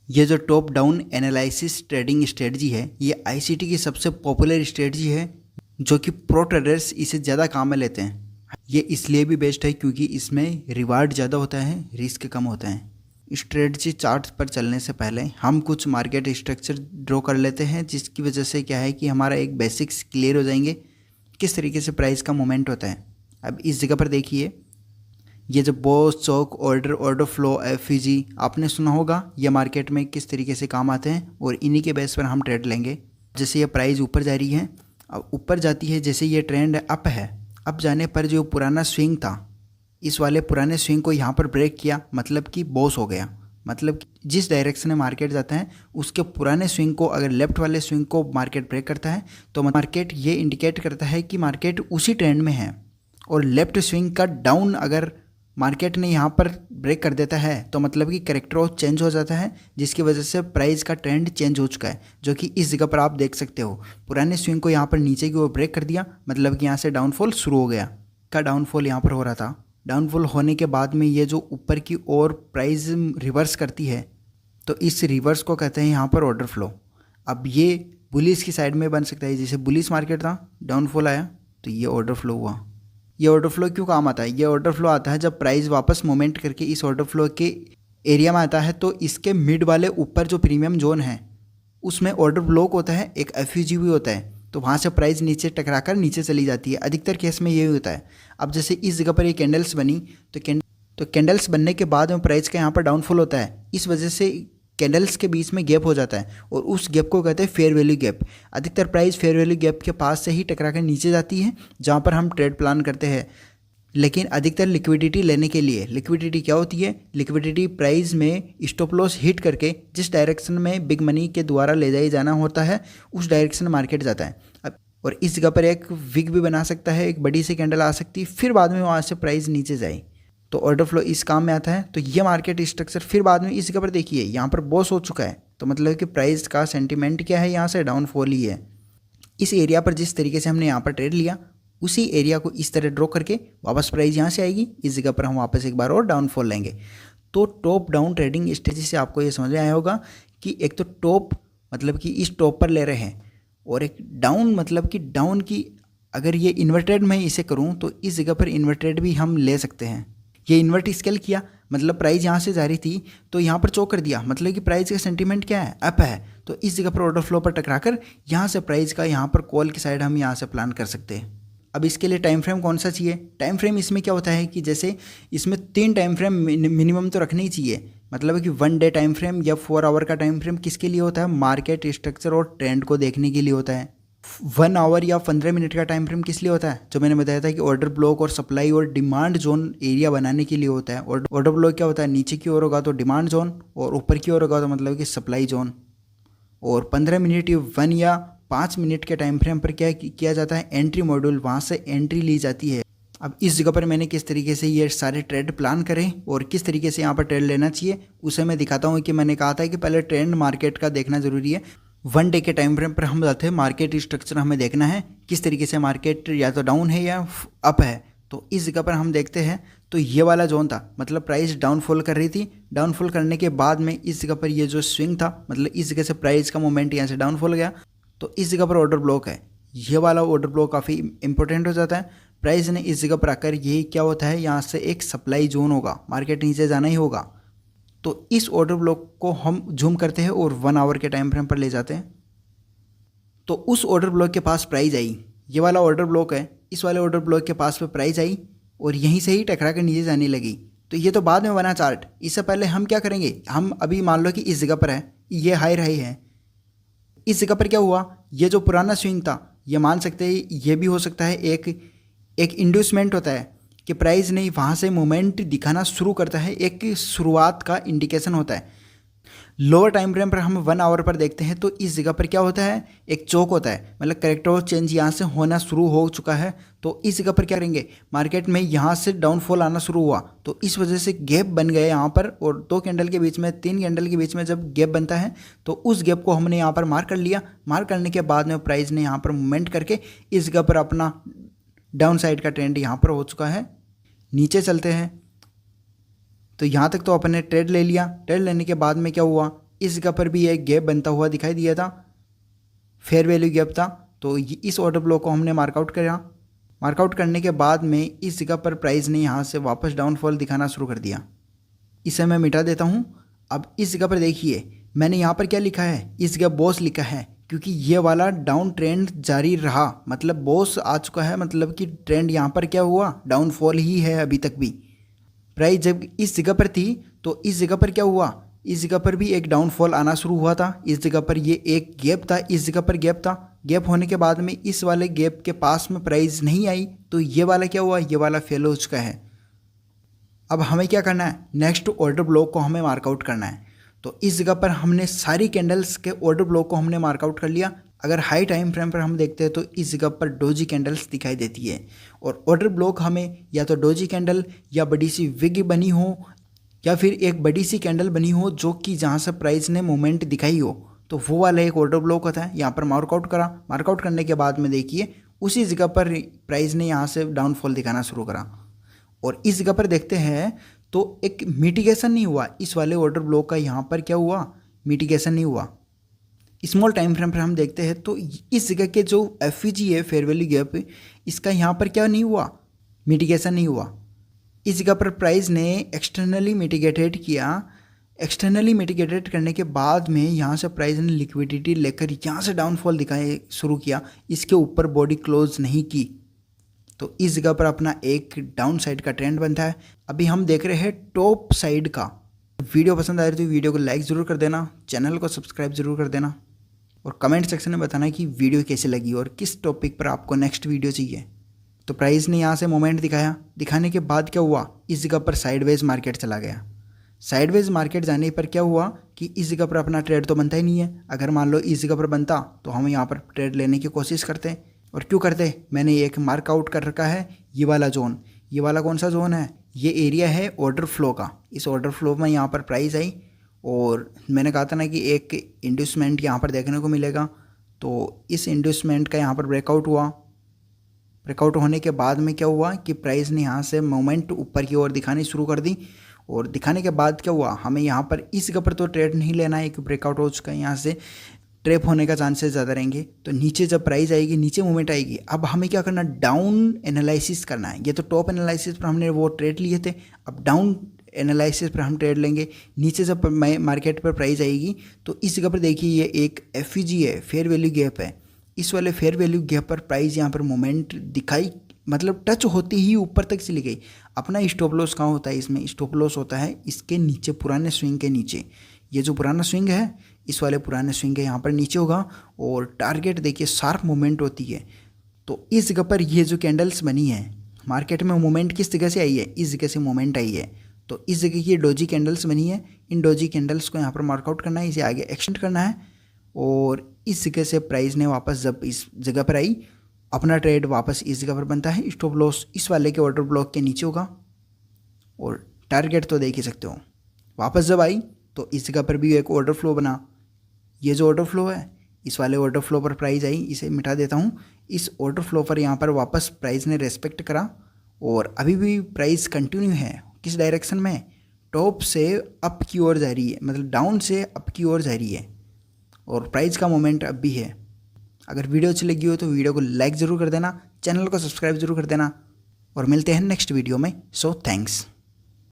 ये जो top down analysis trading strategy है, ये आईसीटी की सबसे पॉपुलर स्ट्रेटजी है जो कि प्रो ट्रेडर्स इसे ज़्यादा काम में लेते हैं। ये इसलिए भी बेस्ट है क्योंकि इसमें रिवार्ड ज़्यादा होता है, रिस्क कम होता है। स्ट्रेटजी चार्ट पर चलने से पहले हम कुछ मार्केट स्ट्रक्चर ड्रॉ कर लेते हैं, जिसकी वजह से क्या है कि हमारा एक बेसिक्स क्लियर हो जाएंगे किस तरीके से प्राइस का मूवमेंट होता है। अब इस जगह पर देखिए, ये जो बॉस चौक ऑर्डर फ्लो एफईजी आपने सुना होगा, ये मार्केट में किस तरीके से काम आते हैं और इन्हीं के बेस पर हम ट्रेड लेंगे। जैसे ये प्राइस ऊपर जा रही है, अब ऊपर जाती है, जैसे ये ट्रेंड अप है, अप जाने पर जो पुराना स्विंग था, इस वाले पुराने स्विंग को यहाँ पर ब्रेक किया, मतलब कि बॉस हो गया। मतलब जिस डायरेक्शन में मार्केट जाता है उसके पुराने स्विंग को अगर लेफ्ट वाले स्विंग को मार्केट ब्रेक करता है तो मार्केट ये इंडिकेट करता है कि मार्केट उसी ट्रेंड में है। और लेफ्ट स्विंग का डाउन अगर मार्केट ने यहाँ पर ब्रेक कर देता है तो मतलब कि करेक्टर ऑफ चेंज हो जाता है, जिसकी वजह से प्राइस का ट्रेंड चेंज हो चुका है, जो कि इस जगह पर आप देख सकते हो। पुराने स्विंग को यहाँ पर नीचे की ओर ब्रेक कर दिया, मतलब कि यहाँ से डाउनफॉल शुरू हो गया। का डाउनफॉल यहाँ पर हो रहा था। डाउनफॉल होने के बाद में ये जो ऊपर की ओर प्राइस रिवर्स करती है, तो इस रिवर्स को कहते हैं यहाँ पर ऑर्डर फ्लो। अब ये बुलिस की साइड में बन सकता है, जैसे बुलिस मार्केट था, डाउनफॉल आया तो ये ऑर्डर फ्लो हुआ। ये ऑर्डर फ्लो क्यों काम आता है? ये ऑर्डर फ्लो आता है जब प्राइस वापस मोमेंट करके इस ऑर्डर फ्लो के एरिया में आता है, तो इसके मिड वाले ऊपर जो प्रीमियम जोन है उसमें ऑर्डर ब्लॉक होता है, एक एफयूजी भी होता है, तो वहाँ से प्राइस नीचे टकराकर नीचे चली जाती है। अधिकतर केस में यही होता है। अब जैसे इस जगह पर ये कैंडल्स बनी, तो कैंडल्स बनने के बाद में प्राइस का यहाँ पर डाउनफॉल होता है, इस वजह से कैंडल्स के बीच में गैप हो जाता है और उस गैप को कहते हैं फेयर वैल्यू गैप। अधिकतर प्राइस फेयर वैल्यू गैप के पास से ही टकरा कर नीचे जाती है, जहाँ पर हम ट्रेड प्लान करते हैं। लेकिन अधिकतर लिक्विडिटी लेने के लिए, लिक्विडिटी क्या होती है? लिक्विडिटी प्राइस में स्टॉप लॉस हिट करके जिस डायरेक्शन में बिग मनी के द्वारा ले जाए जाना होता है उस डायरेक्शन में मार्केट जाता है। अब और इस जगह पर एक विग भी बना सकता है, एक बड़ी सी कैंडल आ सकती है, फिर बाद में वहाँ से प्राइस नीचे जाए, तो ऑर्डर फ्लो इस काम में आता है। तो ये मार्केट स्ट्रक्चर फिर बाद में इस जगह पर देखिए, यहाँ पर बॉस हो चुका है, तो मतलब कि प्राइस का सेंटीमेंट क्या है, यहाँ से डाउनफॉल ही है। इस एरिया पर जिस तरीके से हमने यहाँ पर ट्रेड लिया, उसी एरिया को इस तरह ड्रॉ करके वापस प्राइस यहाँ से आएगी, इस जगह पर हम वापस एक बार और डाउनफॉल लेंगे। तो टॉप डाउन ट्रेडिंग स्ट्रेटजी से आपको ये समझ में आया होगा कि एक तो टॉप मतलब कि इस टॉप पर ले रहे हैं, और एक डाउन मतलब कि डाउन की अगर ये इन्वर्टेड मैं इसे करूँ तो इस जगह पर इन्वर्टेड भी हम ले सकते हैं। ये इन्वर्ट स्केल किया, मतलब प्राइस यहाँ से जा रही थी तो यहाँ पर चौक कर दिया, मतलब कि प्राइस का सेंटीमेंट क्या है, अप है, तो इस जगह पर ऑर्डर फ्लो पर टकराकर यहाँ से प्राइस का यहाँ पर कॉल की साइड हम यहाँ से प्लान कर सकते हैं। अब इसके लिए टाइम फ्रेम कौन सा चाहिए? टाइम फ्रेम इसमें क्या होता है कि जैसे इसमें 3 टाइम फ्रेम मिनिमम तो रखने ही चाहिए, मतलब कि 1 डे टाइम फ्रेम या 4 आवर का टाइम फ्रेम किसके लिए होता है? मार्केट स्ट्रक्चर और ट्रेंड को देखने के लिए होता है। 1 आवर या 15 मिनट का टाइम फ्रेम किस लिए होता है? जो मैंने बताया था कि ऑर्डर ब्लॉक और सप्लाई और डिमांड जोन एरिया बनाने के लिए होता है। और ऑर्डर ब्लॉक क्या होता है? नीचे की ओर होगा तो डिमांड जोन, और ऊपर की ओर होगा तो मतलब कि सप्लाई जोन। और 15 मिनट या 1 या 5 मिनट के टाइम फ्रेम पर क्या किया जाता है? एंट्री मॉड्यूल, वहाँ से एंट्री ली जाती है। अब इस जगह पर मैंने किस तरीके से ये सारे ट्रेड प्लान करें और किस तरीके से यहाँ पर ट्रेड लेना चाहिए उसे मैं दिखाता हूँ। कि मैंने कहा था कि पहले ट्रेंड मार्केट का देखना ज़रूरी है। 1 डे के टाइम फ्रेम पर हम जाते हैं, मार्केट स्ट्रक्चर हमें देखना है किस तरीके से मार्केट या तो डाउन है या अप है। तो इस जगह पर हम देखते हैं, तो ये वाला जोन था, मतलब प्राइस डाउनफॉल कर रही थी। डाउनफॉल करने के बाद में इस जगह पर ये जो स्विंग था, मतलब इस जगह से प्राइस का मोमेंट यहाँ से डाउनफॉल गया, तो इस जगह पर ऑर्डर ब्लॉक है। ये वाला ऑर्डर ब्लॉक काफ़ी इंपॉर्टेंट हो जाता है। प्राइस ने इस जगह पर आकर ये क्या होता है, यहाँ से एक सप्लाई जोन होगा, मार्केट नीचे जाना ही होगा। तो इस ऑर्डर ब्लॉक को हम जूम करते हैं और 1 आवर के टाइम फ्रेम पर ले जाते हैं। तो उस ऑर्डर ब्लॉक के पास प्राइस आई, ये वाला ऑर्डर ब्लॉक है, इस वाले ऑर्डर ब्लॉक के पास पे प्राइस आई और यहीं से ही टकरा कर नीचे जाने लगी। तो ये तो बाद में बना चार्ट, इससे पहले हम क्या करेंगे? हम अभी मान लो कि इस जगह पर है, ये हाई है, इस जगह पर क्या हुआ? ये जो पुराना स्विंग था, ये मान सकते हैं, ये भी हो सकता है एक इंड्यूसमेंट होता है कि प्राइस ने वहाँ से मोमेंट दिखाना शुरू करता है, एक शुरुआत का इंडिकेशन होता है। लोअर टाइम फ्रेम पर हम 1 आवर पर देखते हैं, तो इस जगह पर क्या होता है? एक चौक होता है, मतलब करेक्टर चेंज यहाँ से होना शुरू हो चुका है। तो इस जगह पर क्या करेंगे? मार्केट में यहाँ से डाउनफॉल आना शुरू हुआ, तो इस वजह से गैप बन गए यहाँ पर, और 2 कैंडल के बीच में, 3 कैंडल के बीच में जब गैप बनता है तो उस गैप को हमने यहाँ पर मार्क कर लिया। मार्क करने के बाद में प्राइस ने यहाँ पर मूवमेंट करके इस जगह पर अपना डाउन साइड का ट्रेंड यहाँ पर हो चुका है। नीचे चलते हैं, तो यहाँ तक तो अपने ट्रेड ले लिया। ट्रेड लेने के बाद में क्या हुआ? इस जगह पर भी एक गैप बनता हुआ दिखाई दिया था, फेयर वैल्यू गैप था। तो इस ऑर्डर ब्लॉक को हमने मार्कआउट किया। मार्कआउट करने के बाद में इस जगह पर प्राइस ने यहाँ से वापस डाउनफॉल दिखाना शुरू कर दिया। इसे मैं मिटा देता हूँ। अब इस जगह पर देखिए मैंने यहाँ पर क्या लिखा है, इस जगह बॉस लिखा है, क्योंकि ये वाला डाउन ट्रेंड जारी रहा, मतलब बॉस आ चुका है, मतलब कि ट्रेंड यहाँ पर क्या हुआ, डाउनफॉल ही है अभी तक भी। प्राइस जब इस जगह पर थी तो इस जगह पर क्या हुआ, इस जगह पर भी एक डाउनफॉल आना शुरू हुआ था। इस जगह पर ये एक गैप था, इस जगह पर गैप था। गैप होने के बाद में इस वाले गैप के पास में प्राइस नहीं आई, तो ये वाला क्या हुआ, ये वाला फेल हो चुका है। अब हमें क्या करना है, नेक्स्ट ऑर्डर ब्लॉक को हमें मार्कआउट करना है। तो इस जगह पर हमने सारी कैंडल्स के ऑर्डर ब्लॉक को हमने मार्कआउट कर लिया। अगर हाई टाइम फ्रेम पर हम देखते हैं तो इस जगह पर डोजी कैंडल्स दिखाई देती है, और ऑर्डर ब्लॉक हमें या तो डोजी कैंडल या बड़ी सी विग बनी हो या फिर एक बड़ी सी कैंडल बनी हो जो कि जहाँ से प्राइस ने मोमेंट दिखाई हो, तो वो वाला एक ऑर्डर ब्लॉक होता है। यहाँ पर मार्कआउट करा, मार्कआउट करने के बाद में देखिए उसी जगह पर प्राइस ने यहाँ से डाउनफॉल दिखाना शुरू करा, और इस जगह पर देखते हैं तो एक मिटिगेशन नहीं हुआ इस वाले ऑर्डर ब्लॉक का। यहाँ पर क्या हुआ, मिटिगेशन नहीं हुआ। स्मॉल टाइम फ्रेम पर हम देखते हैं तो इस जगह के जो एफईजी है, फेयर वैल्यू गैप, इसका यहाँ पर क्या नहीं हुआ, मिटिगेशन नहीं हुआ। इस जगह पर प्राइस ने एक्सटर्नली मिटिगेटेड किया। एक्सटर्नली मिटिगेटेड करने के बाद में यहाँ से प्राइस ने लिक्विडिटी लेकर यहाँ से डाउनफॉल दिखाए शुरू किया, इसके ऊपर बॉडी क्लोज नहीं की, तो इस जगह पर अपना एक डाउन साइड का ट्रेंड बनता है। अभी हम देख रहे हैं टॉप साइड का। वीडियो पसंद आ रही तो वीडियो को लाइक ज़रूर कर देना, चैनल को सब्सक्राइब ज़रूर कर देना, और कमेंट सेक्शन में बताना कि वीडियो कैसे लगी और किस टॉपिक पर आपको नेक्स्ट वीडियो चाहिए। तो प्राइस ने यहाँ से मोमेंट दिखाया, दिखाने के बाद क्या हुआ, इस जगह पर साइडवेज मार्केट चला गया। साइडवेज मार्केट जाने पर क्या हुआ कि इस जगह पर अपना ट्रेड तो बनता ही नहीं है। अगर मान लो इस जगह पर बनता तो हम यहाँ पर ट्रेड लेने की कोशिश करते, और क्यों करते, मैंने एक मार्कआउट कर रखा है ये वाला जोन। ये वाला कौन सा जोन है, ये एरिया है ऑर्डर फ्लो का। इस ऑर्डर फ्लो में यहाँ पर प्राइस आई, और मैंने कहा था ना कि एक इंड्यूसमेंट यहाँ पर देखने को मिलेगा, तो इस इंड्यूसमेंट का यहाँ पर ब्रेकआउट हुआ। ब्रेकआउट होने के बाद में क्या हुआ कि प्राइस ने यहाँ से मोमेंट ऊपर की ओर दिखानी शुरू कर दी, और दिखाने के बाद क्या हुआ, हमें यहाँ पर इस जगह पर तो ट्रेड नहीं लेना है क्योंकि ब्रेकआउट हो चुका है, यहाँ से ट्रैप होने का चांसेस ज़्यादा रहेंगे। तो नीचे जब प्राइस आएगी, नीचे मूवमेंट आएगी, अब हमें क्या करना, डाउन एनालिसिस करना है। ये तो टॉप एनालिसिस पर हमने वो ट्रेड लिए थे, अब डाउन एनालिसिस पर हम ट्रेड लेंगे। नीचे जब मार्केट पर प्राइस आएगी तो इस जगह पर देखिए ये एक एफईजी है, फेयर वैल्यू गैप है। इस वाले फेयर वैल्यू गैप पर प्राइस यहाँ पर मोमेंट दिखाई, मतलब टच होती ही ऊपर तक चली गई। अपना स्टॉप लॉस कहाँ होता है, इसमें स्टॉप लॉस होता है इसके नीचे, पुराने स्विंग के नीचे। ये जो पुराना स्विंग है, इस वाले पुराने स्विंग के यहाँ पर नीचे होगा, और टारगेट देखिए शार्प मूवमेंट होती है। तो इस जगह पर ये जो कैंडल्स बनी है, मार्केट में मूवमेंट किस जगह से आई है, इस जगह से मूवमेंट आई है। तो इस जगह की ये डोजी कैंडल्स बनी है, इन डोजी कैंडल्स को यहाँ पर मार्कआउट करना है, इसे आगे एक्सटेंड करना है, और इस जगह से प्राइस ने वापस जब इस जगह पर आई, अपना ट्रेड वापस इस जगह पर बनता है। स्टॉप लॉस इस वाले के ऑर्डर ब्लॉक के नीचे होगा, और टारगेट तो देख ही सकते हो। वापस जब आई तो इस जगह पर भी एक ऑर्डर फ्लो बना। ये जो ऑर्डर फ्लो है, इस वाले ऑर्डर फ्लो पर प्राइस आई, इसे मिटा देता हूँ। इस ऑर्डर फ्लो पर यहाँ पर वापस प्राइस ने रेस्पेक्ट करा, और अभी भी प्राइस कंटिन्यू है। किस डायरेक्शन में, टॉप से अप की ओर जा रही है, मतलब डाउन से अप की ओर जा रही है, और प्राइस का मोमेंट अब भी है। अगर वीडियो अच्छी लगी हो तो वीडियो को लाइक ज़रूर कर देना, चैनल को सब्सक्राइब ज़रूर कर देना, और मिलते हैं नेक्स्ट वीडियो में। So thanks.